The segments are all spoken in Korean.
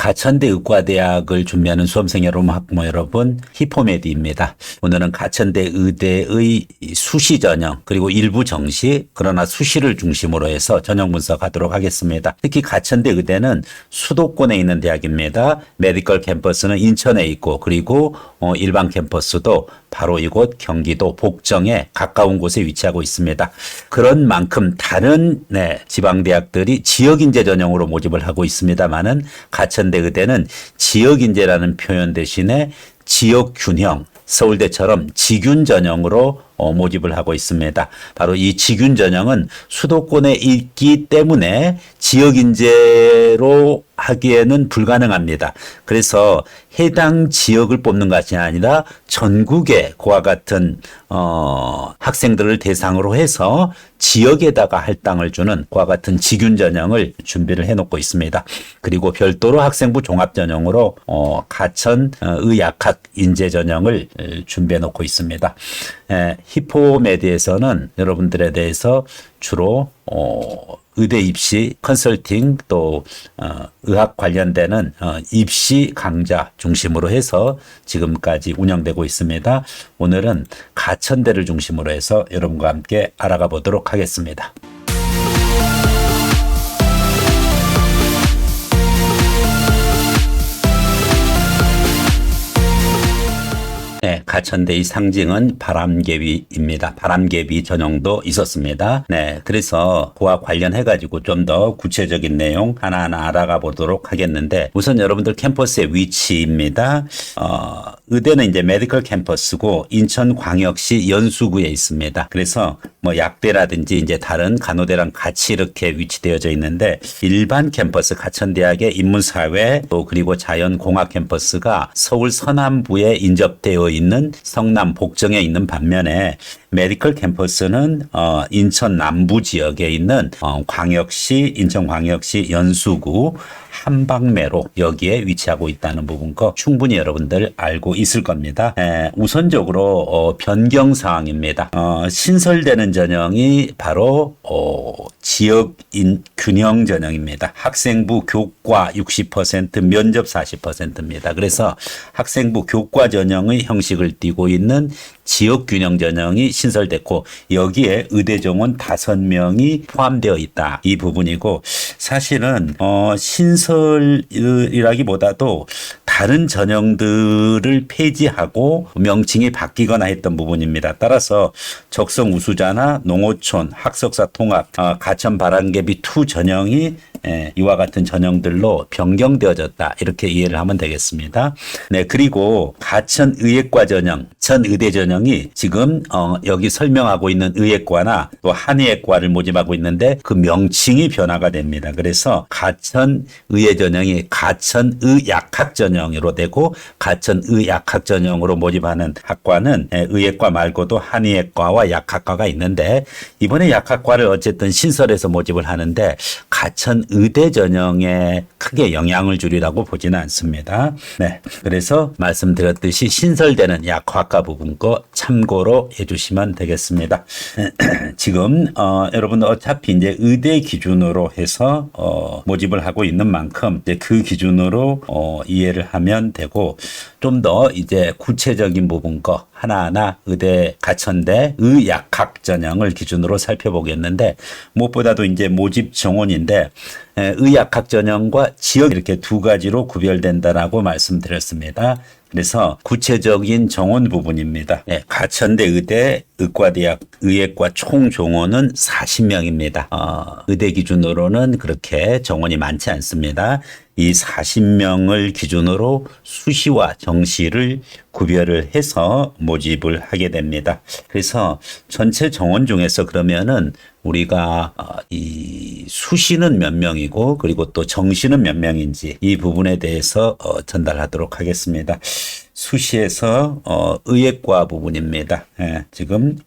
가천대 의과대학을 준비하는 수험생 여러분, 학부모 여러분, 히포메디입니다. 오늘은 가천대 의대의 수시 전형 그리고 일부 정시 그러나 수시를 중심으로 해서 전형 분석하도록 하겠습니다. 특히 가천대 의대는 수도권에 있는 대학입니다. 메디컬 캠퍼스는 인천에 있고 그리고 일반 캠퍼스도 바로 이곳 경기도 복정에 가까운 곳에 위치하고 있습니다. 그런 만큼 다른 지방대학들이 지역인재 전형으로 모집을 하고 있습니다만은 가천대 의대는 지역인재라는 표현 대신에 지역균형, 서울대처럼 지균 전형으로 모집을 하고 있습니다. 바로 이 지균 전형은 수도권에 있기 때문에 지역인재로 하기에는 불가능합니다. 그래서 해당 지역을 뽑는 것이 아니라 전국의 그와 같은 학생들을 대상으로 해서 지역에다가 할당을 주는 그와 같은 지균 전형을 준비를 해놓고 있습니다. 그리고 별도로 학생부 종합 전형으로 가천 의약학 인재 전형을 준비해 놓고 있습니다. 히포메디에서는 여러분들에 대해서 주로 의대 입시 컨설팅 또 의학 관련되는 입시 강좌 중심으로 해서 지금까지 운영되고 있습니다. 오늘은 가천대를 중심으로 해서 여러분과 함께 알아가 보도록 하겠습니다. 가천대의 상징은 바람개비입니다. 바람개비 전형도 있었습니다. 그래서 그와 관련해가지고 좀 더 구체적인 내용 하나하나 알아가 보도록 하겠는데 우선 여러분들 캠퍼스의 위치입니다. 의대는 이제 메디컬 캠퍼스고 인천광역시 연수구에 있습니다. 그래서 뭐 약대라든지 이제 다른 간호대랑 같이 이렇게 위치되어져 있는데 일반 캠퍼스 가천대학의 인문사회 또 그리고 자연공학 캠퍼스가 서울 서남부에 인접되어 있는 성남 복정에 있는 반면에 메디컬 캠퍼스는 인천 남부 지역에 있는 인천광역시 연수구 한방매로 여기에 위치하고 있다는 부분 거 충분히 여러분들 알고 있을 겁니다. 우선적으로 변경 사항입니다. 신설되는 전형이 바로 지역인 균형 전형입니다. 학생부 교과 60% 면접 40%입니다. 그래서 학생부 교과 전형의 형식을 띠고 있는 지역균형 전형이 신설됐고 여기에 의대 정원 5명이 포함되어 있다. 이 부분이고 사실은 신설이라기보다도 다른 전형들을 폐지하고 명칭이 바뀌거나 했던 부분입니다. 따라서 적성 우수자나 농어촌, 학석사 통합, 가천 바람개비 2 전형이 이와 같은 전형들로 변경되어졌다. 이렇게 이해를 하면 되겠습니다. 그리고 가천 의예과 전형, 전 의대 전형이 지금 여기 설명하고 있는 의예과나 또 한의예과를 모집하고 있는데 그 명칭이 변화가 됩니다. 그래서 가천 의예 전형이 가천 의약학 전형으로 되고 가천 의약학 전형으로 모집하는 학과는 의예과 말고도 한의예과와 약학과가 있는데 이번에 약학과를 어쨌든 신설해서 모집을 하는데 가천 의대 전형에 크게 영향을 주리라고 보지는 않습니다. 그래서 말씀드렸듯이 신설되는 약학과 부분 거 참고로 해주시면 되겠습니다. 지금 여러분들 어차피 이제 의대 기준으로 해서 모집을 하고 있는 만큼 이제 그 기준으로 이해를 하면 되고 좀 더 이제 구체적인 부분 거 하나하나 의대 가천대 의약학 전형을 기준으로 살펴보겠는데 무엇보다도 이제 모집 정원인데 의약학 전형과 지역 이렇게 두 가지로 구별된다라고 말씀드렸습니다. 그래서 구체적인 정원 부분입니다. 가천대 의대 의과대학 의예과 총 정원은 40명입니다. 의대 기준으로는 그렇게 정원이 많지 않습니다. 이 40명을 기준으로 수시와 정시를 구별을 해서 모집을 하게 됩니다. 그래서 전체 정원 중에서 그러면은 우리가 이 수시는 몇 명이고 그리고 또 정시는 몇 명인지 이 부분에 대해서 전달하도록 하겠습니다. 수시에서 의예과 부분입니다. 지금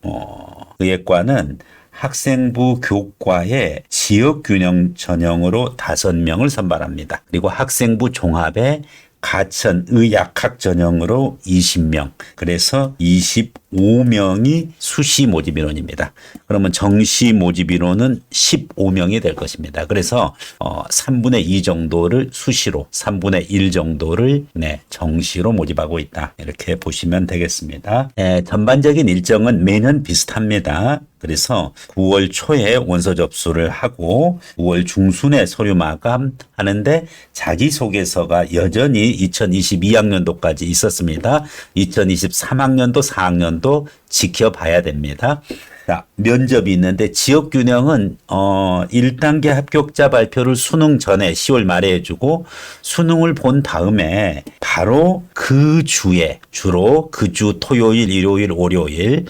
의예과는 학생부 교과에 지역균형 전형으로 5명을 선발합니다. 그리고 학생부 종합에 가천 의약학 전형으로 20명, 그래서 25 5명이 수시 모집 인원입니다. 그러면 정시 모집 인원은 15명이 될 것입니다. 그래서 3분의 2 정도를 수시로, 3분의 1 정도를 정시로 모집하고 있다. 이렇게 보시면 되겠습니다. 전반적인 일정은 매년 비슷합니다. 그래서 9월 초에 원서 접수를 하고 9월 중순에 서류 마감하는데 자기소개서가 여전히 2022학년도까지 있었습니다. 2023학년도, 4학년도 지켜봐야 됩니다. 자, 면접이 있는데 지역균형은 1단계 합격자 발표를 수능 전에 10월 말에 해주고 수능을 본 다음에 바로 그 주에 주로 그 주 토요일, 일요일, 월요일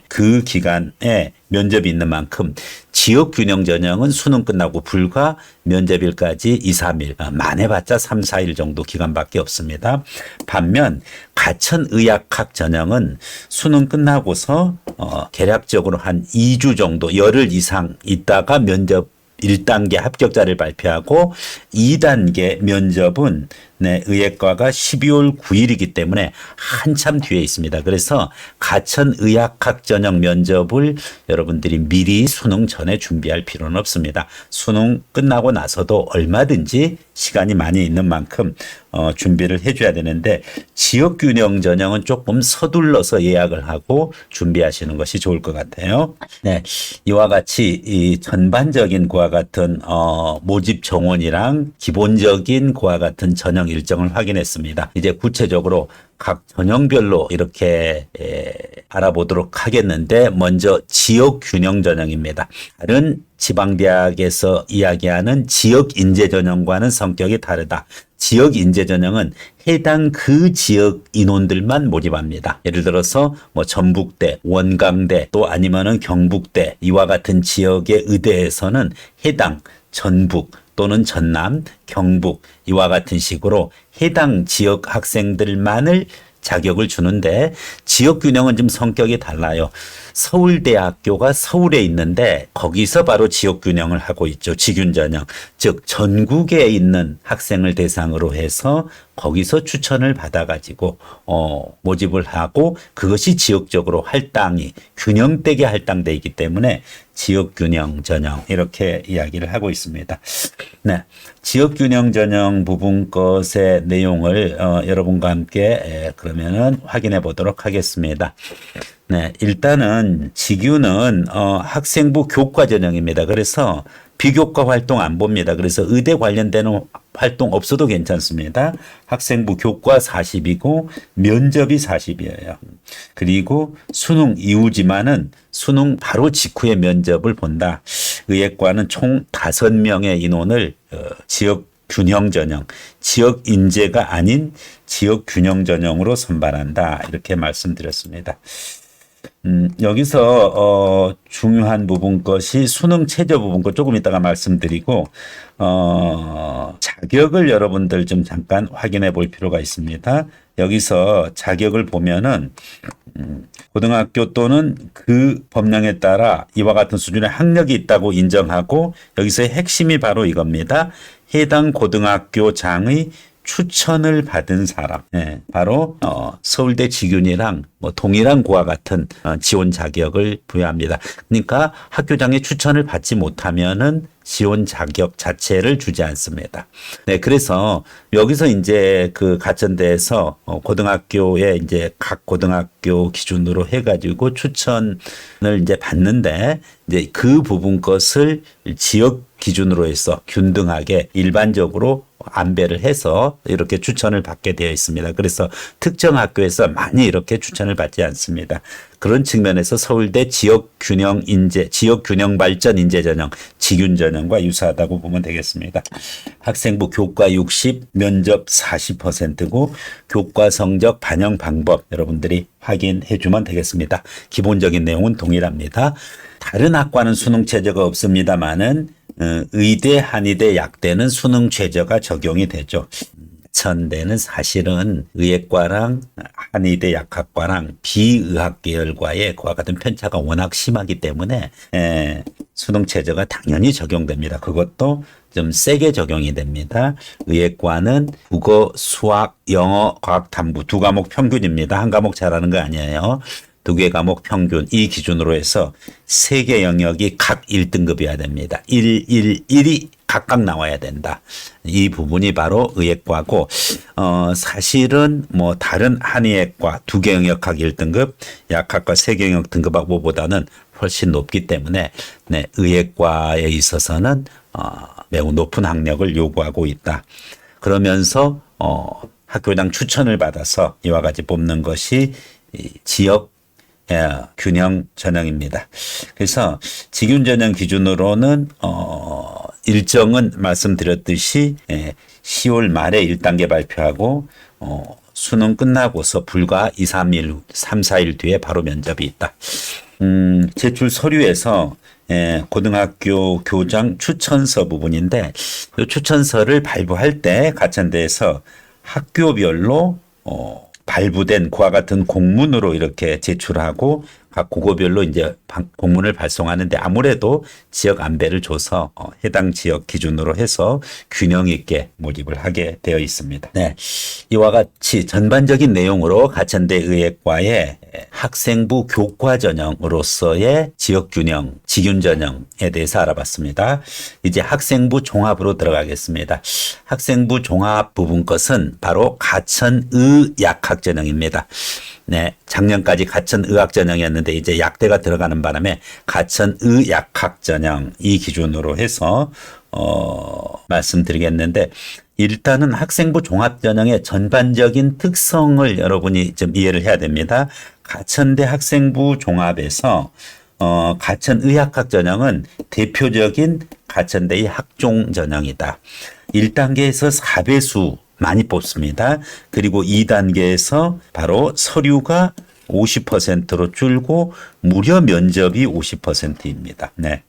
그 기간에 면접이 있는 만큼 지역균형 전형은 수능 끝나고 불과 면접일까지 2, 3일, 많아봤자 3, 4일 정도 기간밖에 없습니다. 반면 가천의학학 전형은 수능 끝나고서 계략적으로 한 2주 정도 열흘 이상 있다가 면접 1단계 합격자를 발표하고 2단계 면접은 의예과가 12월 9일이기 때문에 한참 뒤에 있습니다. 그래서 가천의학학 전형 면접을 여러분들이 미리 수능 전에 준비할 필요는 없습니다. 수능 끝나고 나서도 얼마든지 시간이 많이 있는 만큼 준비를 해줘야 되는데 지역균형 전형은 조금 서둘러서 예약을 하고 준비하시는 것이 좋을 것 같아요. 네, 이와 같이 이 전반적인 그와 같은 모집 정원이랑 기본적인 그와 같은 전형 일정을 확인했습니다. 이제 구체적으로 각 전형별로 이렇게 알아보도록 하겠는데 먼저 지역균형 전형입니다. 다른 지방대학에서 이야기하는 지역인재 전형과는 성격이 다르다. 지역인재 전형은 해당 그 지역 인원들만 모집합니다. 예를 들어서 뭐 전북대, 원광대 또 아니면은 경북대 이와 같은 지역의 의대에서는 해당 전북 또는 전남, 경북 이와 같은 식으로 해당 지역 학생들만을 자격을 주는데 지역균형은 좀 성격이 달라요. 서울대학교가 서울에 있는데 거기서 바로 지역균형을 하고 있죠. 지균전형. 즉 전국에 있는 학생을 대상으로 해서 거기서 추천을 받아가지고 모집을 하고 그것이 지역적으로 할당이 균형되게 할당되기 때문에 지역균형 전형 이렇게 이야기를 하고 있습니다. 네, 지역균형 전형 부분 것의 내용을 여러분과 함께 그러면은 확인해 보도록 하겠습니다. 네, 일단은 지규는 학생부 교과 전형입니다. 그래서 비교과 활동 안 봅니다. 그래서 의대 관련되는 활동 없어도 괜찮습니다. 학생부 교과 40이고 면접이 40이에요. 그리고 수능 이후지만은 수능 바로 직후에 면접을 본다. 의예과는 총 5명의 인원을 지역 균형 전형, 지역 인재가 아닌 지역 균형 전형으로 선발한다. 이렇게 말씀드렸습니다. 여기서 중요한 부분 것이 수능 최저 부분 것 조금 이따가 말씀드리고 자격을 여러분들 좀 잠깐 확인해 볼 필요가 있습니다. 여기서 자격을 보면은 고등학교 또는 그 법령에 따라 이와 같은 수준의 학력이 있다고 인정하고 여기서의 핵심이 바로 이겁니다. 해당 고등학교장의 추천을 받은 사람, 바로 서울대 지균이랑 뭐 동일한 그와 같은 지원 자격을 부여합니다. 그러니까 학교장의 추천을 받지 못하면은 지원 자격 자체를 주지 않습니다. 네, 그래서 여기서 이제 그 가천대에서 고등학교에 이제 각 고등학교 기준으로 해가지고 추천을 이제 받는데 이제 그 부분 것을 지역 기준으로 해서 균등하게 일반적으로 안배를 해서 이렇게 추천을 받게 되어 있습니다. 그래서 특정 학교에서 많이 이렇게 추천을 받지 않습니다. 그런 측면에서 서울대 지역균형 인재, 지역균형 발전 인재 전형, 지균 전형과 유사하다고 보면 되겠습니다. 학생부 교과 60, 면접 40%고 교과 성적 반영 방법 여러분들이 확인해 주면 되겠습니다. 기본적인 내용은 동일합니다. 다른 학과는 수능 최저가 없습니다만은 의대, 한의대, 약대는 수능 최저가 적용이 되죠. 천대는 사실은 의예과랑 한의대 약학과랑 비의학 계열과의 그와 같은 편차가 워낙 심하기 때문에 수능 최저가 당연히 적용됩니다. 그것도 좀 세게 적용이 됩니다. 의예과는 국어, 수학, 영어, 과학, 탐구 두 과목 평균입니다. 한 과목 잘하는 거 아니에요. 두 개 과목 평균 이 기준으로 해서 세 개 영역이 각 1등급이어야 됩니다. 1, 1, 1이 각각 나와야 된다. 이 부분이 바로 의예과고, 사실은 뭐 다른 한의예과 두 개 영역 각 1등급, 약학과 세 개 영역 등급하고보다는 훨씬 높기 때문에 네, 의예과에 있어서는 매우 높은 학력을 요구하고 있다. 그러면서 학교장 추천을 받아서 이와 같이 뽑는 것이 지역 균형 전형입니다. 그래서 직윤 전형 기준으로는 일정은 말씀드렸듯이 10월 말에 1단계 발표하고 수능 끝나고서 불과 2, 3일, 3, 4일 뒤에 바로 면접이 있다. 제출 서류에서 고등학교 교장 추천서 부분인데 그 추천서를 발부할 때 가천대에서 학교별로 발부된 그와 같은 공문으로 이렇게 제출하고 각 고고별로 이제 공문을 발송하는데 아무래도 지역 안배를 줘서 해당 지역 기준으로 해서 균형 있게 모집을 하게 되어 있습니다. 네, 이와 같이 전반적인 내용으로 가천대 의예과의 학생부 교과 전형으로서의 지역 균형, 직윤 전형에 대해서 알아봤습니다. 이제 학생부 종합으로 들어가겠습니다. 학생부 종합 부분 것은 바로 가천의약학 전형입니다. 네, 작년까지 가천의학 전형이었는데 이제 약대가 들어가는 바람에 가천의약학 전형 이 기준으로 해서 말씀드리겠는데 일단은 학생부 종합 전형의 전반적인 특성을 여러분이 좀 이해를 해야 됩니다. 가천대 학생부 종합에서 가천의학학 전형은 대표적인 가천대의 학종 전형이다. 1단계에서 4배수 많이 뽑습니다. 그리고 2단계에서 바로 서류가 50%로 줄고 무려 면접이 50%입니다. 네.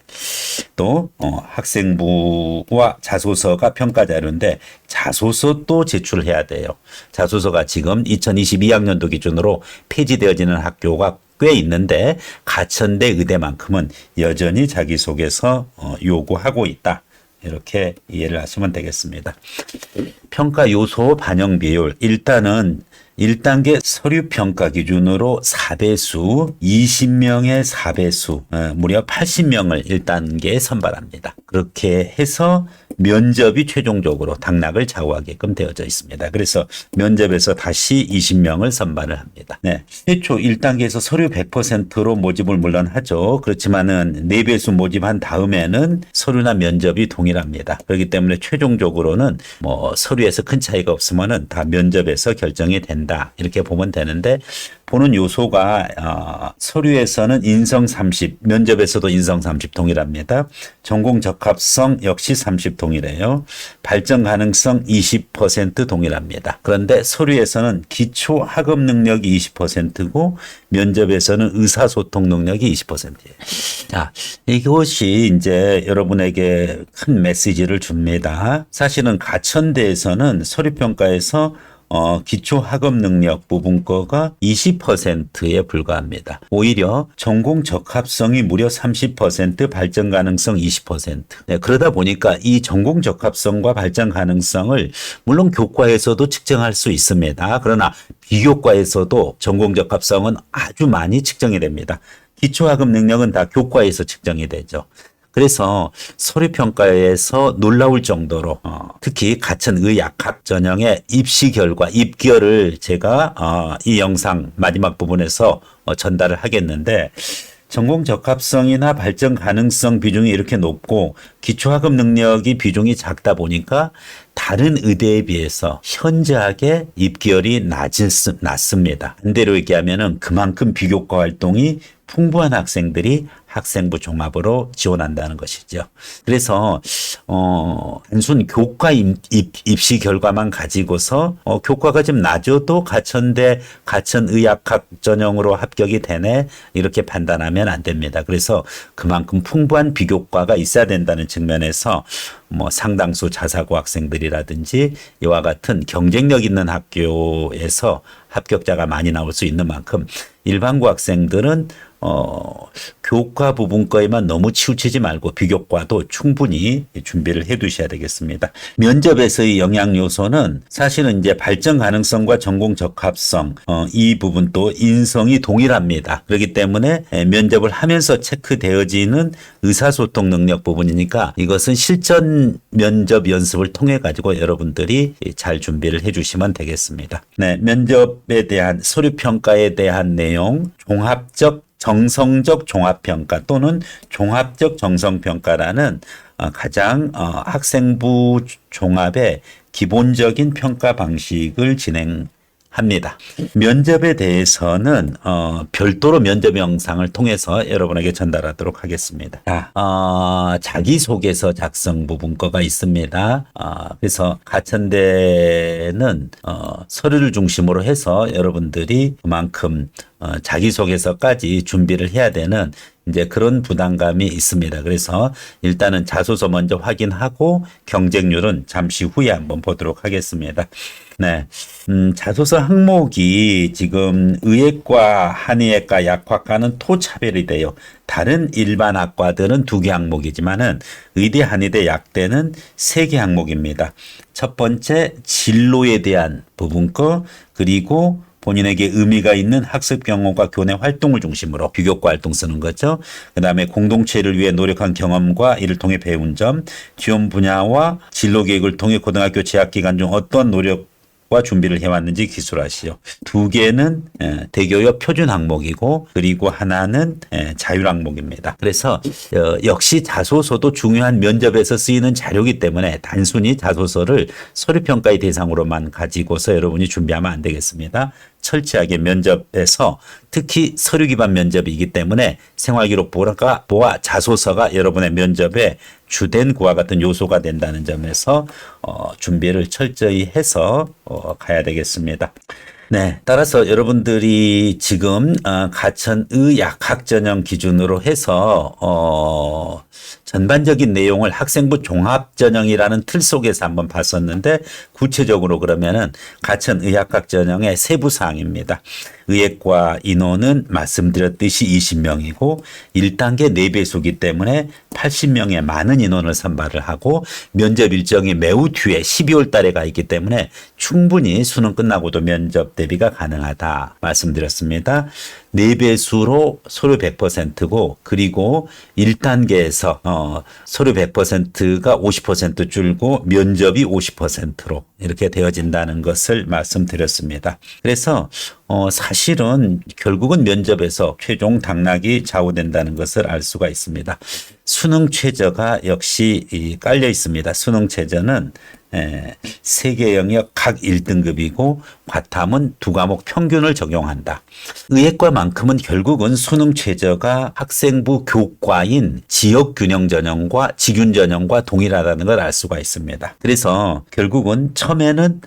또 학생부와 자소서가 평가 자료인데 자소서도 제출해야 돼요. 자소서가 지금 2022학년도 기준으로 폐지되어지는 학교가 꽤 있는데 가천대 의대만큼은 여전히 자기소개서 요구하고 있다. 이렇게 이해를 하시면 되겠습니다. 평가 요소 반영 비율. 일단은 1단계 서류 평가 기준으로 4배수, 20명의 4배수, 무려 80명을 1단계에 선발합니다. 그렇게 해서 면접이 최종적으로 당락을 좌우하게끔 되어져 있습니다. 그래서 면접에서 다시 20명을 선발을 합니다. 네. 최초 1단계에서 서류 100%로 모집을 물론 하죠. 그렇지만은 4배수 모집한 다음에는 서류나 면접이 동일합니다. 그렇기 때문에 최종적으로는 뭐 서류에서 큰 차이가 없으면은 다 면접에서 결정이 된다. 이렇게 보면 되는데 보는 요소가 서류에서는 인성 30, 면접에서도 인성 30 동일합니다. 전공 적합성 역시 30 동일해요. 발전 가능성 20% 동일합니다. 그런데 서류에서는 기초 학업 능력이 20%고 면접에서는 의사소통 능력이 20%예요. 자, 이것이 이제 여러분에게 큰 메시지를 줍니다. 사실은 가천대에서는 서류평가에서 기초 학업 능력 부분 거가 20%에 불과합니다. 오히려 전공 적합성이 무려 30%, 발전 가능성 20%. 네, 그러다 보니까 이 전공 적합성과 발전 가능성을 물론 교과에서도 측정할 수 있습니다. 그러나 비교과에서도 전공 적합성은 아주 많이 측정이 됩니다. 기초 학업 능력은 다 교과에서 측정이 되죠. 그래서 서류평가에서 놀라울 정도로 특히 가천의약학 전형의 입시 결과, 입결을 제가 이 영상 마지막 부분에서 전달을 하겠는데 전공 적합성이나 발전 가능성 비중이 이렇게 높고 기초학업 능력이 비중이 작다 보니까 다른 의대에 비해서 현저하게 입결이 낮습니다. 반대로 얘기하면은 그만큼 비교과 활동이 풍부한 학생들이 학생부 종합으로 지원한다는 것이죠. 그래서 단순 교과 입시 결과만 가지고서 교과가 좀 낮아도 가천대 가천의학학 전형으로 합격이 되네 이렇게 판단하면 안 됩니다. 그래서 그만큼 풍부한 비교과가 있어야 된다는 측면에서 뭐 상당수 자사고 학생들이라든지 이와 같은 경쟁력 있는 학교에서 합격자가 많이 나올 수 있는 만큼 일반고 학생들은 교과 부분과에만 너무 치우치지 말고 비교과도 충분히 준비를 해 두셔야 되겠습니다. 면접에서의 영향 요소는 사실은 이제 발전 가능성과 전공 적합성, 이 부분도 인성이 동일합니다. 그렇기 때문에 면접을 하면서 체크되어지는 의사소통 능력 부분이니까 이것은 실전 면접 연습을 통해 가지고 여러분들이 잘 준비를 해 주시면 되겠습니다. 네, 면접에 대한 서류 평가에 대한 내용, 종합적 정성적 종합평가 또는 종합적 정성평가라는 가장 학생부 종합의 기본적인 평가 방식을 진행합니다. 면접에 대해서는 별도로 면접 영상을 통해서 여러분에게 전달하도록 하겠습니다. 자기소개서 작성 부분 거가 있습니다. 그래서 가천대는 서류를 중심으로 해서 여러분들이 그만큼 자기소개서까지 준비를 해야 되는 이제 그런 부담감이 있습니다. 그래서 일단은 자소서 먼저 확인하고 경쟁률은 잠시 후에 한번 보도록 하겠습니다. 네. 자소서 항목이 지금 의예과, 한의예과, 약학과는 토차별이 돼요. 다른 일반 학과들은 2개 항목이지만은 의대, 한의대, 약대는 3개 항목입니다. 첫 번째 진로에 대한 부분 거, 그리고 본인에게 의미가 있는 학습 경험과 교내 활동을 중심으로 비교과 활동 쓰는 거죠. 그 다음에 공동체를 위해 노력한 경험과 이를 통해 배운 점, 지원 분야와 진로 계획을 통해 고등학교 재학 기간 중 어떤 노력과 준비를 해왔는지 기술하시오. 2개는 대교역 표준 항목이고 그리고 하나는 자율 항목입니다. 그래서 역시 자소서도 중요한 면접에서 쓰이는 자료이기 때문에 단순히 자소서를 서류평가의 대상으로만 가지고서 여러분이 준비하면 안 되겠습니다. 철저하게 면접에서 특히 서류 기반 면접이기 때문에 생활기록 보아 자소서가 여러분의 면접의 주된 구와 같은 요소가 된다는 점에서 준비를 철저히 해서 가야 되겠습니다. 네, 따라서 여러분들이 지금 가천의약학 전형 기준으로 해서 전반적인 내용을 학생부 종합 전형이라는 틀 속에서 한번 봤었는데 구체적으로 그러면은 가천의학학 전형의 세부 사항입니다. 의예과 인원은 말씀드렸듯이 20명이고 1단계 4배수기 때문에 80명의 많은 인원을 선발을 하고 면접 일정이 매우 뒤에 12월 달에 가 있기 때문에 충분히 수능 끝나고도 면접 대비가 가능하다 말씀드렸습니다. 4배수로 서류 100%고 그리고 1단계에서 서류 100%가 50% 줄고 면접이 50%로 이렇게 되어진다는 것을 말씀드렸습니다. 그래서 사실은 결국은 면접에서 최종 당락이 좌우된다는 것을 알 수가 있습니다. 수능 최저가 역시 깔려 있습니다. 수능 최저는 세계 영역 각 1등급이고 과탐은 2과목 평균을 적용한다. 의예과만큼은 결국은 수능 최저가 학생부 교과인 지역균형 전형과 직윤 전형과 동일하다는 걸 알 수가 있습니다. 그래서 결국은 처음에는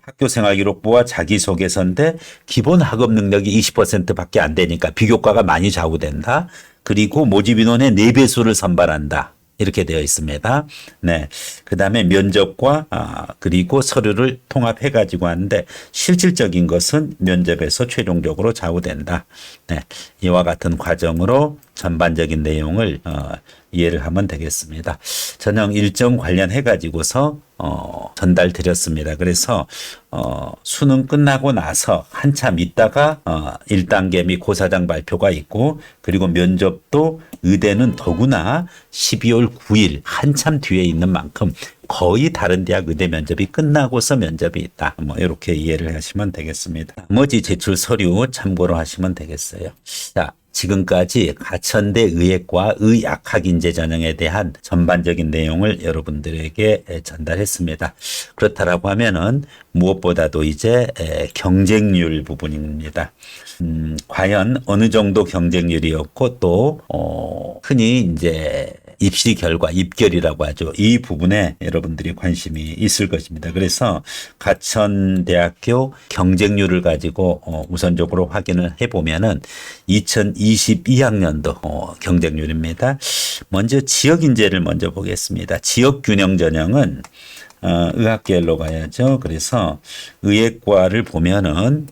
학교생활기록부와 자기소개서인데 기본 학업 능력이 20%밖에 안 되니까 비교과가 많이 좌우된다. 그리고 모집 인원의 4배수를 선발한다. 이렇게 되어 있습니다. 네. 그 다음에 면접과 그리고 서류를 통합해 가지고 하는데 실질적인 것은 면접에서 최종적으로 좌우된다. 네. 이와 같은 과정으로 전반적인 내용을 이해를 하면 되겠습니다. 전형 일정 관련해 가지고서 전달 드렸습니다. 그래서 수능 끝나고 나서 한참 있다가 1단계 및 고사장 발표가 있고 그리고 면접도 의대는 더구나 12월 9일 한참 뒤에 있는 만큼 거의 다른 대학 의대 면접이 끝나고서 면접이 있다. 뭐 이렇게 이해를 하시면 되겠습니다. 나머지 제출 서류 참고로 하시면 되겠어요. 자, 지금까지 가천대 의예과 의약학인재 전형에 대한 전반적인 내용을 여러분들에게 전달했습니다. 그렇다라고 하면은 무엇보다도 이제 경쟁률 부분입니다. 과연 어느 정도 경쟁률이었고 또 흔히 이제 입시 결과, 입결이라고 하죠. 이 부분에 여러분들이 관심이 있을 것입니다. 그래서 가천대학교 경쟁률을 가지고 우선적으로 확인을 해보면은 2022학년도 경쟁률입니다. 먼저 지역인재를 먼저 보겠습니다. 지역균형 전형은 의학계열로 가야죠. 그래서 의예과를 보면은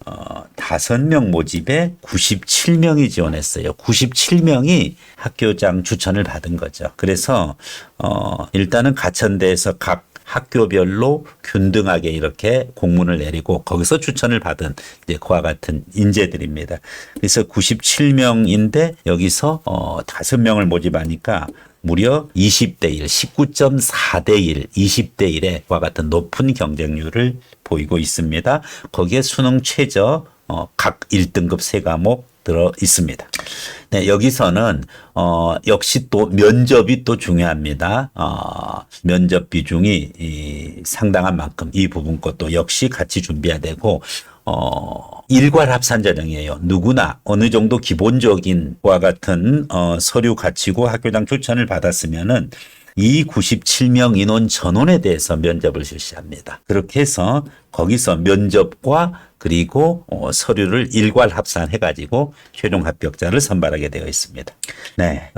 5명 모집에 97명이 지원했어요. 97명이 학교장 추천을 받은 거죠. 그래서 일단은 가천대에서 각 학교별로 균등하게 이렇게 공문을 내리고 거기서 추천을 받은 이제 그와 같은 인재들입니다. 그래서 97명인데 여기서 5명을 모집하니까 무려 20대 1, 19.4대 1, 20대 1의 그와 같은 높은 경쟁률을 보이고 있습니다. 거기에 수능 최저 각 1등급 3과목 들어 있습니다. 네, 여기서는 역시 또 면접이 또 중요합니다. 면접 비중이 상당한 만큼 이 부분 것도 역시 같이 준비해야 되고 일괄 합산 전형이에요. 누구나 어느 정도 기본적인 과 같은 서류 갖추고 학교장 추천을 받았으면은 이 97명 인원 전원에 대해서 면접을 실시합니다. 그렇게 해서 거기서 면접과 그리고 서류를 일괄 합산해가지고 최종 합격자를 선발하게 되어 있습니다. 네,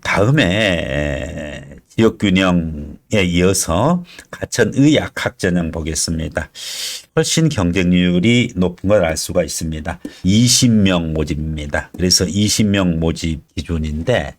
다음에 지역균형에 이어서 가천의학학 전형 보겠습니다. 훨씬 경쟁률이 높은 걸 알 수가 있습니다. 20명 모집입니다. 그래서 20명 모집 기준인데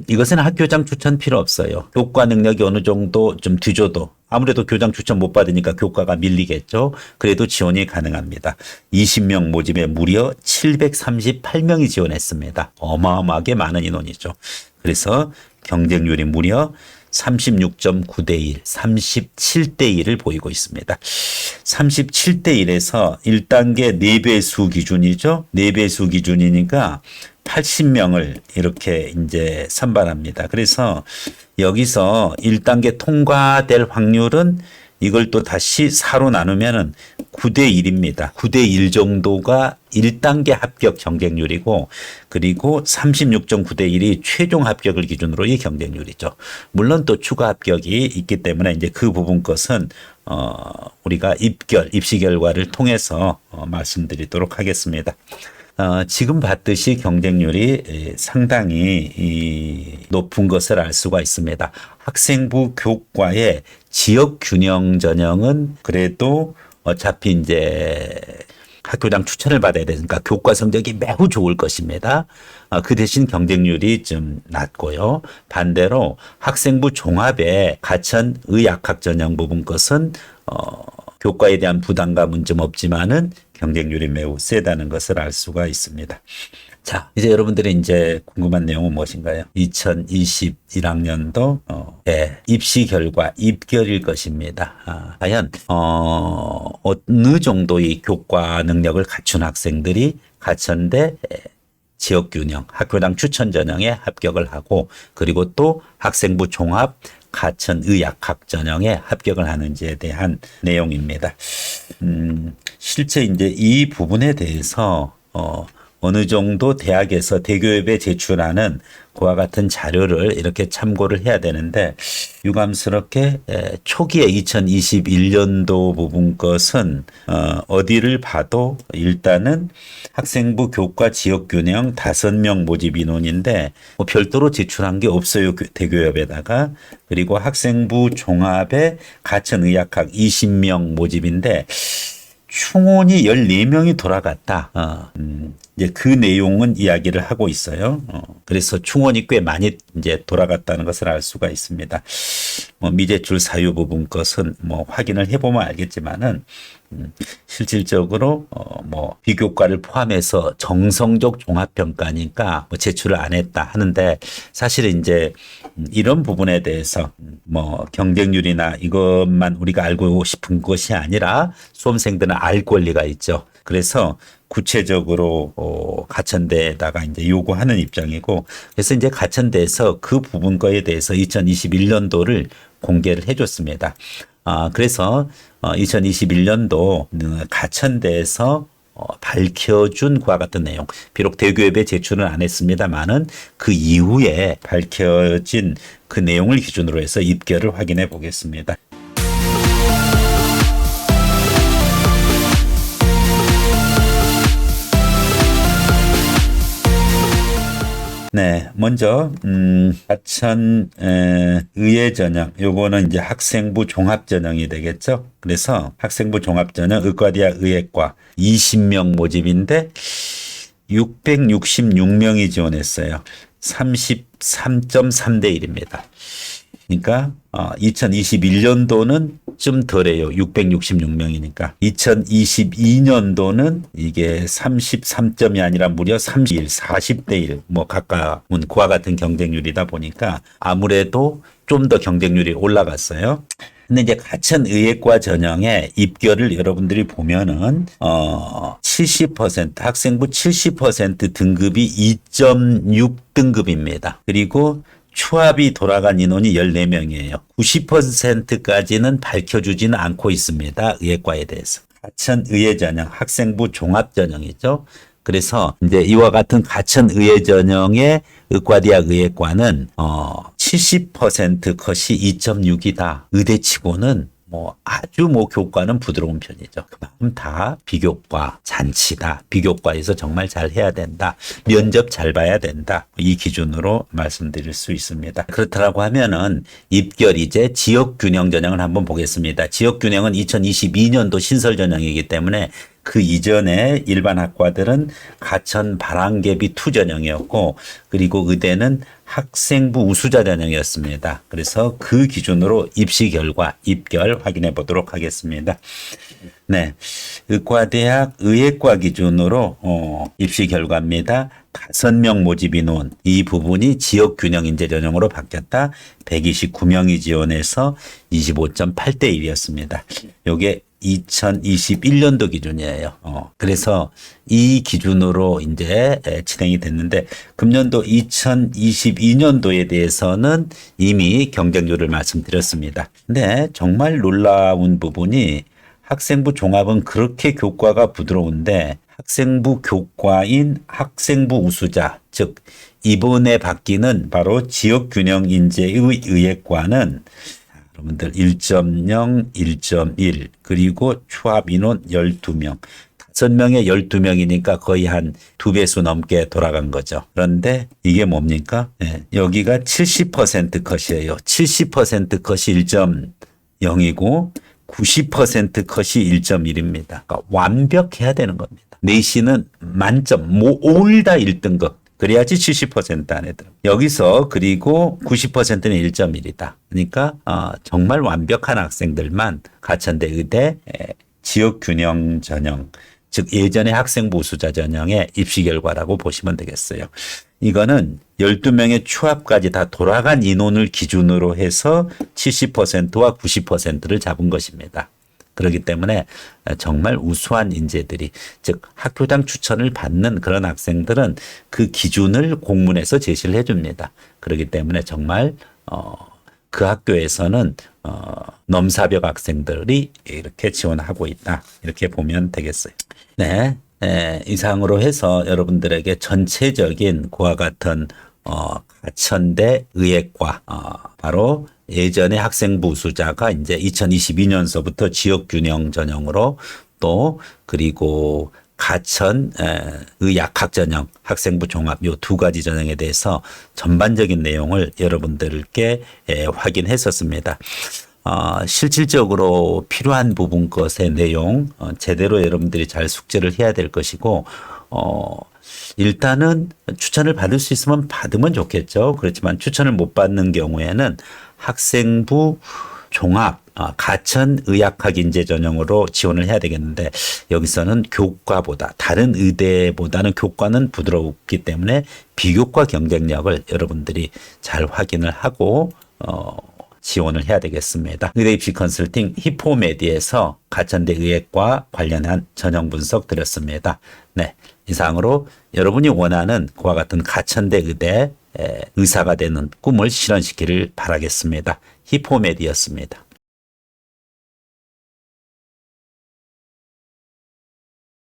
이것은 학교장 추천 필요 없어요. 교과 능력이 어느 정도 좀 뒤져도 아무래도 교장 추천 못 받으니까 교과가 밀리겠죠. 그래도 지원이 가능합니다. 20명 모집에 무려 738명이 지원했습니다. 어마어마하게 많은 인원이죠. 그래서 경쟁률이 무려 36.9대 1, 37대 1을 보이고 있습니다. 37대 1에서 1단계 4배수 기준이죠. 4배수 기준이니까 80명을 이렇게 이제 선발합니다. 그래서 여기서 1단계 통과될 확률은 이걸 또 다시 4로 나누면은 9대 1입니다. 9대 1 정도가 1단계 합격 경쟁률이고 그리고 36.9대 1이 최종 합격을 기준으로 이 경쟁률이죠. 물론 또 추가 합격이 있기 때문에 이제 그 부분 것은 우리가 입시 결과를 통해서 말씀드리도록 하겠습니다. 지금 봤듯이 경쟁률이 상당히 높은 것을 알 수가 있습니다. 학생부 교과의 지역 균형 전형은 그래도 어차피 이제 학교장 추천을 받아야 되니까 교과 성적이 매우 좋을 것입니다. 그 대신 경쟁률이 좀 낮고요. 반대로 학생부 종합의 가천 의학학 전형 부분 것은 교과에 대한 부담감은 좀 없지만은 경쟁률이 매우 세다는 것을 알 수가 있습니다. 자, 이제 여러분들이 이제 궁금한 내용은 무엇인가요? 2021학년도 입시 결과 입결일 것입니다. 과연 어느 정도의 교과 능력을 갖춘 학생들이 가천대 지역균형 학교당 추천 전형에 합격을 하고 그리고 또 학생부 종합 가천의학학 전형에 합격을 하는지에 대한 내용입니다. 실제 이제 이 부분에 대해서 어느 정도 대학에서 대교협에 제출하는 그와 같은 자료를 이렇게 참고를 해야 되는데 유감스럽게 초기에 2021년도 부분 것은 어디를 봐도 일단은 학생부 교과 지역균형 5명 모집 인원인데 뭐 별도로 제출한 게 없어요. 대교협에다가. 그리고 학생부 종합에 가천의학학 20명 모집인데 충원이 14명이 돌아갔다. 이제 그 내용은 이야기를 하고 있어요. 그래서 충원이 꽤 많이 이제 돌아갔다는 것을 알 수가 있습니다. 뭐 미제출 사유 부분 것은 뭐 확인을 해보면 알겠지만은 실질적으로 뭐 비교과를 포함해서 정성적 종합평가니까 뭐 제출을 안 했다 하는데 사실은 이제 이런 부분에 대해서 뭐 경쟁률이나 이것만 우리가 알고 싶은 것이 아니라 수험생들은 알 권리가 있죠. 그래서 구체적으로 가천대에다가 이제 요구하는 입장이고 그래서 이제 가천대에서 그 부분 거에 대해서 2021년도를 공개를 해줬습니다. 그래서 2021년도 가천대에서 밝혀준 그와 같은 내용. 비록 대교협에 제출은 안 했습니다만은 그 이후에 밝혀진 그 내용을 기준으로 해서 입결을 확인해 보겠습니다. 네, 먼저 하천 의예 전형 요거는 이제 학생부 종합 전형이 되겠죠. 그래서 학생부 종합 전형 의과대학 의예과 20명 모집인데 666명이 지원했어요. 33.3대 1입니다. 그러니까 2021년도는 좀 덜해요. 666명이니까. 2022년도는 이게 33점이 아니라 무려 31, 40대 1. 뭐 가까운 그와 같은 경쟁률이다 보니까 아무래도 좀 더 경쟁률이 올라갔어요. 근데 이제 가천 의예과 전형의 입결을 여러분들이 보면은 70% 학생부 70% 등급이 2.6 등급입니다. 그리고 추합이 돌아간 인원이 14명이에요. 90%까지는 밝혀주지는 않고 있습니다. 의예과에 대해서. 가천 의예 전형, 학생부 종합 전형이죠. 그래서 이제 이와 같은 가천 의예 전형의 의과대학 의예과는 70% 컷이 2.6이다. 의대치고는 뭐 아주 뭐 교과는 부드러운 편이죠. 그만큼 다 비교과 잔치다. 비교과에서 정말 잘 해야 된다. 면접 잘 봐야 된다. 이 기준으로 말씀드릴 수 있습니다. 그렇다고 하면은 입결 이제 지역균형 전형을 한번 보겠습니다. 지역균형은 2022년도 신설 전형이기 때문에 그 이전에 일반 학과들은 가천 바람개비 투 전형이었고 그리고 의대는 학생부 우수자 전형이었습니다. 그래서 그 기준으로 입시 결과 입결 확인해 보도록 하겠습니다. 네, 의과대학 의예과 기준으로 입시 결과입니다. 5명 모집 인원 이 부분이 지역균형 인재 전형으로 바뀌었다. 129명이 지원해서 25.8대 1이었습니다. 요게 2021년도 기준이에요. 그래서 이 기준으로 이제 진행이 됐는데 금년도 2022년도에 대해서는 이미 경쟁률을 말씀드렸습니다. 근데 정말 놀라운 부분이 학생부 종합은 그렇게 교과가 부드러운데 학생부 교과인 학생부 우수자, 즉 이번에 바뀌는 바로 지역균형 인재의 의예과는 여러분들 1.0, 1.1 그리고 추합 인원 12명. 5명에 12명이니까 거의 한 2배수 넘게 돌아간 거죠. 그런데 이게 뭡니까? 네, 여기가 70% 컷이에요. 70% 컷이 1.0이고 90% 컷이 1.1입니다. 그러니까 완벽해야 되는 겁니다. 내신은 만점, 올 다 1등급. 그래야지 70% 안에 들어. 여기서 그리고 90%는 1.1이다. 그러니까 정말 완벽한 학생들만 가천대 의대 지역균형 전형, 즉 예전의 학생부 우수자 전형의 입시 결과라고 보시면 되겠어요. 이거는 12명의 추합까지 다 돌아간 인원을 기준으로 해서 70%와 90%를 잡은 것입니다. 그렇기 때문에 정말 우수한 인재들이 즉 학교장 추천을 받는 그런 학생들은 그 기준을 공문에서 제시를 해줍니다. 그렇기 때문에 정말 그 학교에서는 넘사벽 학생들이 이렇게 지원하고 있다. 이렇게 보면 되겠어요. 네, 이상으로 해서 여러분들에게 전체적인 그와 같은 가천대 의예과 바로 예전에 학생부 우수자가 이제 2022년서부터 지역균형 전형으로 또 그리고 가천 의약학 전형, 학생부 종합 요 두 가지 전형에 대해서 전반적인 내용을 여러분들께 확인했었습니다. 실질적으로 필요한 부분 것의 내용 제대로 여러분들이 잘 숙제를 해야 될 것이고 일단은 추천을 받을 수 있으면 받으면 좋겠죠. 그렇지만 추천을 못 받는 경우에는 학생부 종합 가천 의학학 인재 전형으로 지원을 해야 되겠는데 여기서는 교과보다 다른 의대보다는 교과는 부드럽기 때문에 비교과 경쟁력을 여러분들이 잘 확인을 하고 지원을 해야 되겠습니다. 의대 입시 컨설팅 히포메디에서 가천대 의예과 관련한 전형 분석 드렸습니다. 네, 이상으로 여러분이 원하는 그와 같은 가천대 의대 의사가 되는 꿈을 실현시키를 바라겠습니다. 히포메디였습니다.